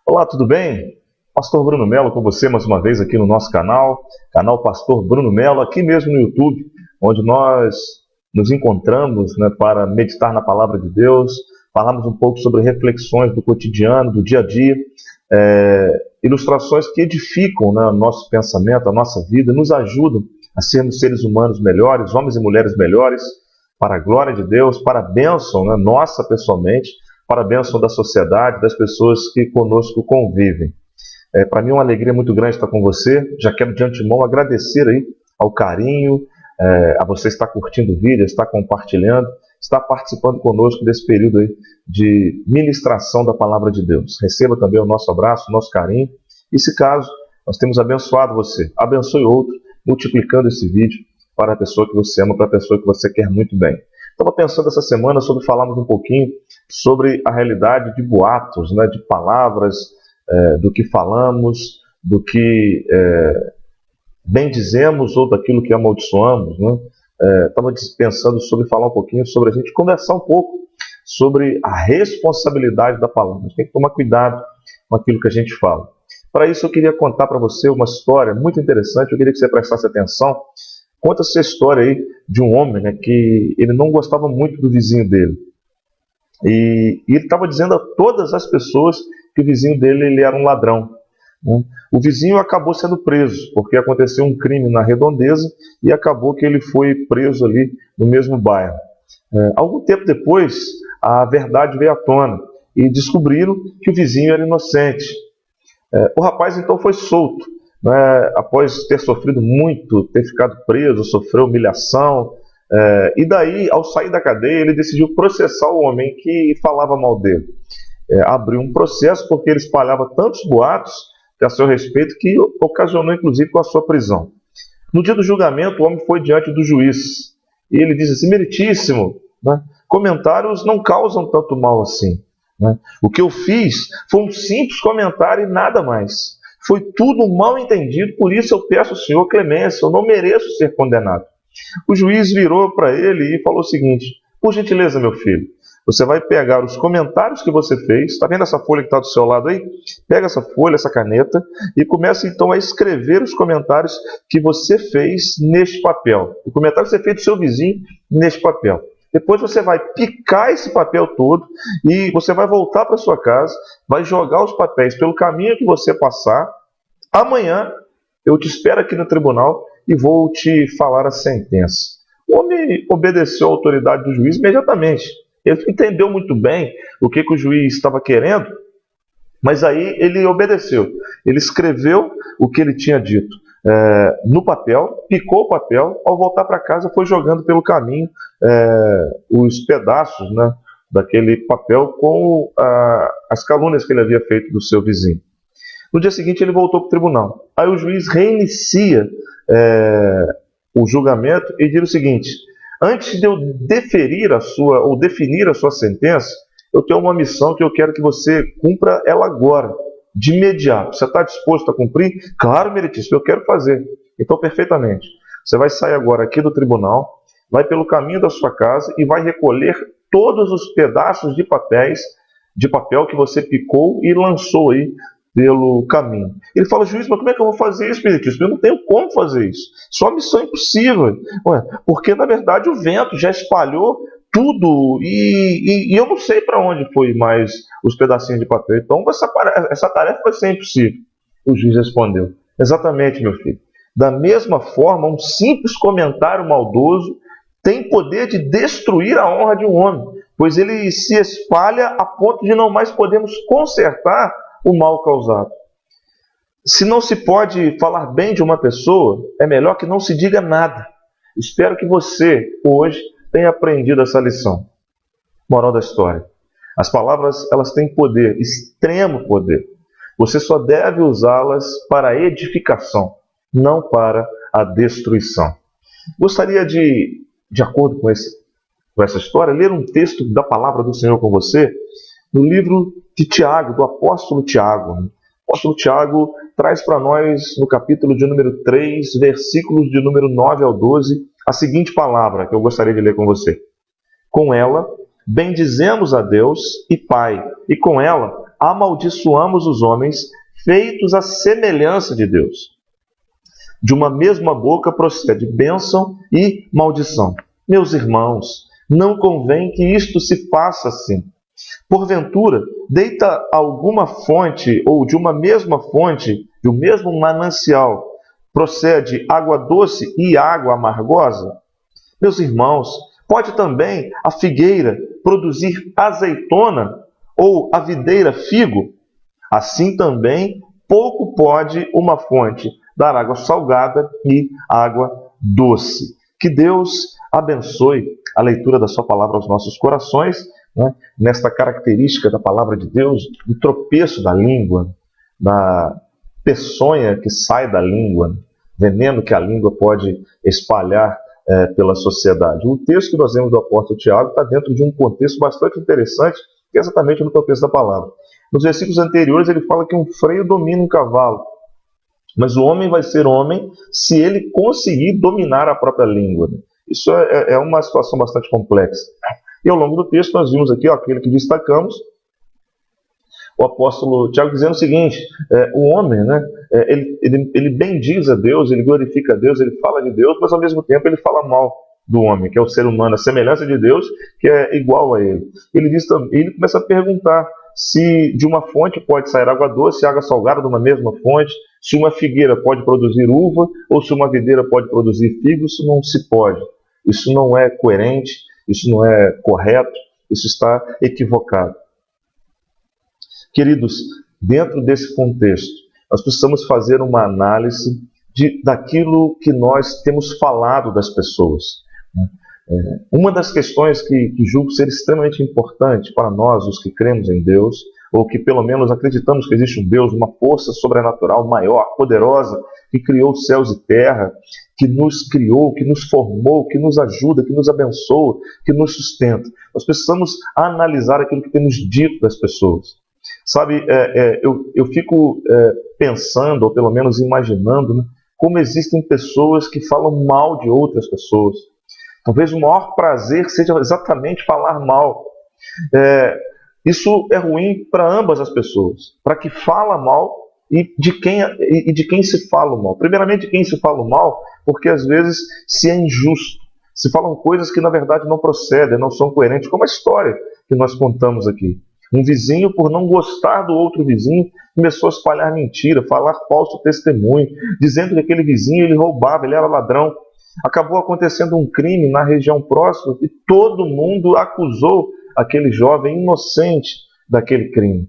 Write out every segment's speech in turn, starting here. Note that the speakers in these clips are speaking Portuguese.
Olá, tudo bem? Pastor Bruno Mello com você mais uma vez aqui no nosso canal Pastor Bruno Mello, aqui mesmo no YouTube, onde nós nos encontramos, para meditar na Palavra de Deus, falarmos um pouco sobre reflexões do cotidiano, do dia a dia, ilustrações que edificam, o nosso pensamento, a nossa vida, nos ajudam a sermos seres humanos melhores, homens e mulheres melhores, para a glória de Deus, para a bênção, nossa pessoalmente, para a bênção da sociedade, das pessoas que conosco convivem. Para mim é uma alegria muito grande estar com você. Já quero de antemão agradecer aí ao carinho, a você estar curtindo o vídeo, estar compartilhando, estar participando conosco desse período aí de ministração da Palavra de Deus. Receba também o nosso abraço, o nosso carinho. E se caso nós temos abençoado você, abençoe outro, multiplicando esse vídeo para a pessoa que você ama, para a pessoa que você quer muito bem. Estava pensando essa semana sobre falarmos um pouquinho sobre a realidade de boatos, de palavras, do que falamos, do que bendizemos ou daquilo que amaldiçoamos. Estava pensando sobre falar um pouquinho sobre a gente conversar um pouco sobre a responsabilidade da palavra. A gente tem que tomar cuidado com aquilo que a gente fala. Para isso eu queria contar para você uma história muito interessante, eu queria que você prestasse atenção. Conta essa história aí de um homem, que ele não gostava muito do vizinho dele. E ele estava dizendo a todas as pessoas que o vizinho dele ele era um ladrão. O vizinho acabou sendo preso, porque aconteceu um crime na redondeza e acabou que ele foi preso ali no mesmo bairro. Algum tempo depois, a verdade veio à tona e descobriram que o vizinho era inocente. O rapaz então foi solto. Após ter sofrido muito, ter ficado preso, sofreu humilhação, e daí, ao sair da cadeia, ele decidiu processar o homem que falava mal dele. Abriu um processo porque ele espalhava tantos boatos a seu respeito que ocasionou inclusive com a sua prisão. No dia do julgamento, o homem foi diante do juiz e ele disse assim: meritíssimo, comentários não causam tanto mal assim. O que eu fiz foi um simples comentário e nada mais. Foi tudo mal entendido, por isso eu peço ao Senhor clemência, eu não mereço ser condenado. O juiz virou para ele e falou o seguinte: por gentileza, meu filho, você vai pegar os comentários que você fez, está vendo essa folha que está do seu lado aí? Pega essa folha, essa caneta, e começa então a escrever os comentários que você fez neste papel. O comentário que você fez do seu vizinho neste papel. Depois você vai picar esse papel todo e você vai voltar para sua casa, vai jogar os papéis pelo caminho que você passar. Amanhã eu te espero aqui no tribunal e vou te falar a sentença. O homem obedeceu à autoridade do juiz imediatamente. Ele entendeu muito bem o que o juiz estava querendo, mas aí ele obedeceu. Ele escreveu o que ele tinha dito no papel, picou o papel, ao voltar para casa foi jogando pelo caminho os pedaços daquele papel com as calúnias que ele havia feito do seu vizinho. No dia seguinte ele voltou para o tribunal. Aí o juiz reinicia o julgamento e diz o seguinte: antes de eu definir a sua sentença, eu tenho uma missão que eu quero que você cumpra ela agora, de imediato. Você está disposto a cumprir? Claro, meritíssimo, eu quero fazer. Então, perfeitamente. Você vai sair agora aqui do tribunal, vai pelo caminho da sua casa e vai recolher todos os pedaços de papel que você picou e lançou aí pelo caminho. Ele fala: juiz, mas como é que eu vou fazer isso, meritíssimo? Eu não tenho como fazer isso. Isso é uma missão impossível. Porque, na verdade, o vento já espalhou tudo e eu não sei para onde foi mais os pedacinhos de papel. Então, essa tarefa vai ser impossível. O juiz respondeu: exatamente, meu filho. Da mesma forma, um simples comentário maldoso tem poder de destruir a honra de um homem, pois ele se espalha a ponto de não mais podermos consertar o mal causado. Se não se pode falar bem de uma pessoa, é melhor que não se diga nada. Espero que você, hoje, tenha aprendido essa lição. Moral da história: as palavras, elas têm poder, extremo poder. Você só deve usá-las para a edificação, não para a destruição. Gostaria de acordo com essa história, ler um texto da palavra do Senhor com você, no livro de Tiago, do apóstolo Tiago. O apóstolo Tiago traz para nós, no capítulo de número 3, versículos de número 9 ao 12, a seguinte palavra que eu gostaria de ler com você. Com ela, bendizemos a Deus e Pai, e com ela amaldiçoamos os homens feitos à semelhança de Deus. De uma mesma boca procede bênção e maldição. Meus irmãos, não convém que isto se faça assim. Porventura, deita alguma fonte, ou de uma mesma fonte, de um mesmo manancial, procede água doce e água amargosa? Meus irmãos, pode também a figueira produzir azeitona, ou a videira figo? Assim também, pouco pode uma fonte dar água salgada e água doce. Que Deus abençoe a leitura da sua palavra aos nossos corações, né? Nesta característica da palavra de Deus, do tropeço da língua, da peçonha que sai da língua, veneno que a língua pode espalhar pela sociedade. O texto que nós vemos do apóstolo Tiago está dentro de um contexto bastante interessante, que é exatamente no tropeço da palavra. Nos versículos anteriores ele fala que um freio domina um cavalo, mas o homem vai ser homem se ele conseguir dominar a própria língua. Isso é uma situação bastante complexa. E ao longo do texto nós vimos aqui, aquele que destacamos, o apóstolo Tiago dizendo o seguinte: o homem, ele bendiz a Deus, ele glorifica a Deus, ele fala de Deus, mas ao mesmo tempo ele fala mal do homem, que é o ser humano, a semelhança de Deus, que é igual a ele. Ele começa a perguntar se de uma fonte pode sair água doce e água salgada de uma mesma fonte, se uma figueira pode produzir uva, ou se uma videira pode produzir figo. Isso não se pode. Isso não é coerente, isso não é correto, isso está equivocado. Queridos, dentro desse contexto, nós precisamos fazer uma análise daquilo que nós temos falado das pessoas. Uma das questões que julgo ser extremamente importante para nós, os que cremos em Deus, ou que pelo menos acreditamos que existe um Deus, uma força sobrenatural maior, poderosa, que criou céus e terra, que nos criou, que nos formou, que nos ajuda, que nos abençoa, que nos sustenta. Nós precisamos analisar aquilo que temos dito das pessoas. Sabe, eu fico pensando, ou pelo menos imaginando, né, como existem pessoas que falam mal de outras pessoas. Talvez o maior prazer seja exatamente falar mal. Isso é ruim para ambas as pessoas, para quem fala mal e de quem se fala mal. Primeiramente, de quem se fala mal, porque às vezes se é injusto, se falam coisas que na verdade não procedem, não são coerentes, como a história que nós contamos aqui. Um vizinho, por não gostar do outro vizinho, começou a espalhar mentira, falar falso testemunho, dizendo que aquele vizinho ele roubava, ele era ladrão. Acabou acontecendo um crime na região próxima e todo mundo acusou aquele jovem inocente daquele crime.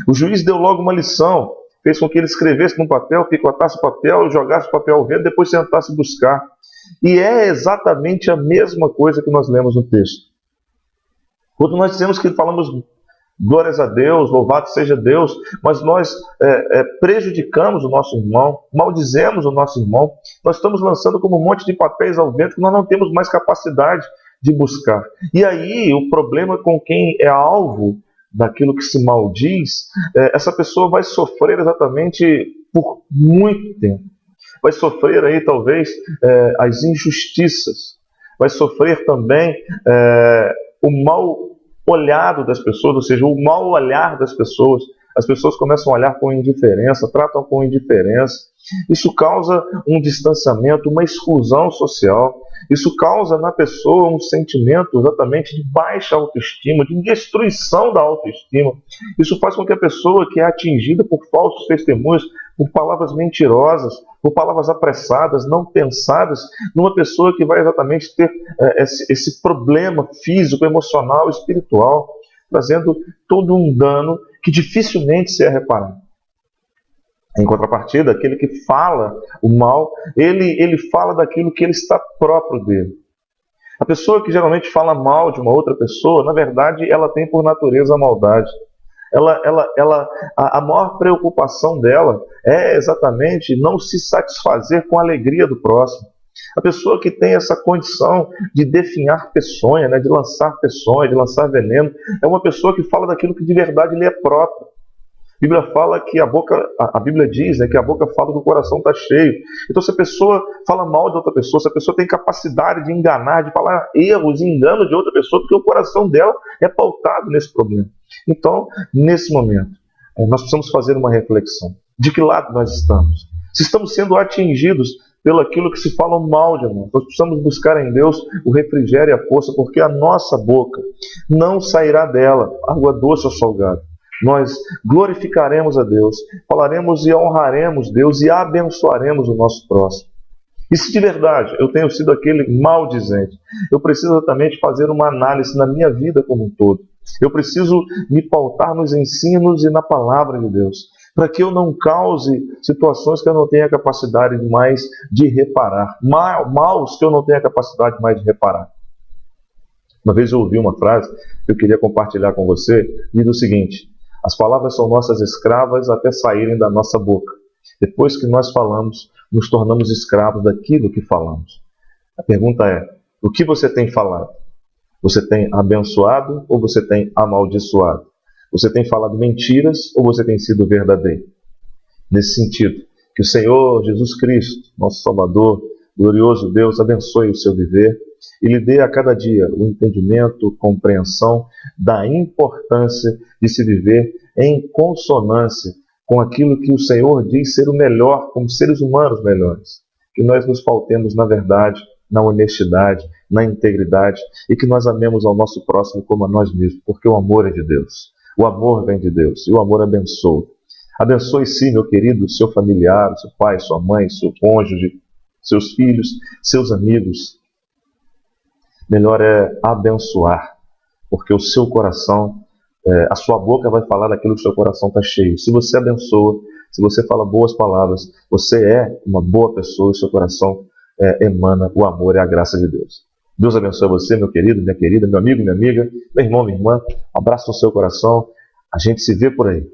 O juiz deu logo uma lição, fez com que ele escrevesse no papel, picotasse o papel, jogasse o papel ao vento, depois tentasse buscar. E é exatamente a mesma coisa que nós lemos no texto. Quando nós dizemos que falamos glórias a Deus, louvado seja Deus, mas nós prejudicamos o nosso irmão, maldizemos o nosso irmão, nós estamos lançando como um monte de papéis ao vento que nós não temos mais capacidade de buscar. E aí o problema com quem é alvo daquilo que se maldiz, essa pessoa vai sofrer exatamente por muito tempo. Vai sofrer aí talvez as injustiças, vai sofrer também o mal olhado das pessoas, ou seja, o mau olhar das pessoas. As pessoas começam a olhar com indiferença, tratam com indiferença. Isso causa um distanciamento, uma exclusão social. Isso causa na pessoa um sentimento exatamente de baixa autoestima, de destruição da autoestima. Isso faz com que a pessoa que é atingida por falsos testemunhos, por palavras mentirosas, por palavras apressadas, não pensadas, numa pessoa que vai exatamente ter esse problema físico, emocional, espiritual, trazendo todo um dano que dificilmente se é reparado. Em contrapartida, aquele que fala o mal, ele fala daquilo que ele está próprio dele. A pessoa que geralmente fala mal de uma outra pessoa, na verdade, ela tem por natureza a maldade. A maior preocupação dela é exatamente não se satisfazer com a alegria do próximo. A pessoa que tem essa condição de definhar peçonha, de lançar peçonha, de lançar veneno, é uma pessoa que fala daquilo que de verdade lhe é próprio. Bíblia fala que a Bíblia diz, né, que a boca fala que o coração está cheio. Então, se a pessoa fala mal de outra pessoa, se a pessoa tem capacidade de enganar, de falar erros e engano de outra pessoa, porque o coração dela é pautado nesse problema. Então, nesse momento, nós precisamos fazer uma reflexão. De que lado nós estamos? Se estamos sendo atingidos pelo aquilo que se fala mal de nós, nós precisamos buscar em Deus o refrigério e a força, porque a nossa boca não sairá dela água doce ou salgada. Nós glorificaremos a Deus, falaremos e honraremos Deus e abençoaremos o nosso próximo. E se de verdade eu tenho sido aquele maldizente, eu preciso exatamente fazer uma análise na minha vida como um todo. Eu preciso me pautar nos ensinos e na palavra de Deus, para que eu não cause situações que eu não tenha capacidade mais de reparar, maus que eu não tenha capacidade mais de reparar. Uma vez eu ouvi uma frase que eu queria compartilhar com você, e diz o seguinte: as palavras são nossas escravas até saírem da nossa boca. Depois que nós falamos, nos tornamos escravos daquilo que falamos. A pergunta é: o que você tem falado? Você tem abençoado ou você tem amaldiçoado? Você tem falado mentiras ou você tem sido verdadeiro? Nesse sentido, que o Senhor Jesus Cristo, nosso Salvador, glorioso Deus, abençoe o seu viver e lhe dê a cada dia o entendimento, compreensão da importância de se viver em consonância com aquilo que o Senhor diz ser o melhor, como seres humanos melhores. Que nós nos pautemos na verdade, na honestidade, na integridade e que nós amemos ao nosso próximo como a nós mesmos, porque o amor é de Deus. O amor vem de Deus e o amor abençoa. Abençoe sim, meu querido, seu familiar, seu pai, sua mãe, seu cônjuge, seus filhos, seus amigos. Melhor é abençoar, porque o seu coração, a sua boca vai falar daquilo que o seu coração está cheio. Se você abençoa, se você fala boas palavras, você é uma boa pessoa e o seu coração emana o amor e a graça de Deus. Deus abençoe você, meu querido, minha querida, meu amigo, minha amiga, meu irmão, minha irmã. Um abraço no seu coração. A gente se vê por aí.